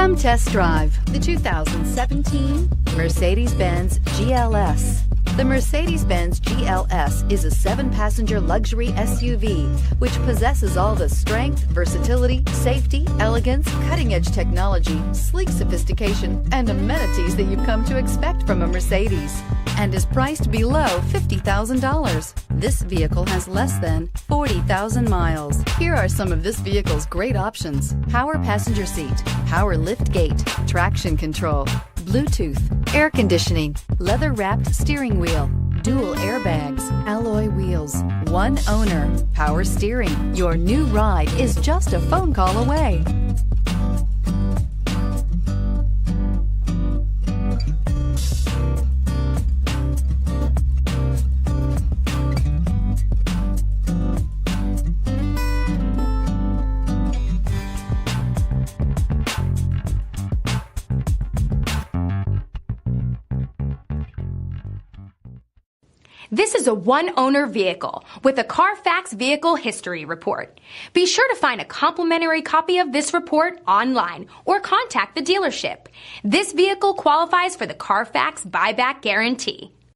Come test drive the 2017 Mercedes-Benz GLS. The Mercedes-Benz GLS is a 7-passenger luxury SUV which possesses all the strength, versatility, safety, elegance, cutting-edge technology, sleek sophistication, and amenities that you've come to expect from a Mercedes, and is priced below $50,000. This vehicle has less than 40,000 miles. Here are some of this vehicle's great options: power passenger seat, power lift gate, traction control, Bluetooth, air conditioning, leather-wrapped steering wheel, dual airbags, alloy wheels, one owner, power steering. Your new ride is just a phone call away. This is a one-owner vehicle with a Carfax Vehicle History Report. Be sure to find a complimentary copy of this report online or contact the dealership. This vehicle qualifies for the Carfax Buyback Guarantee.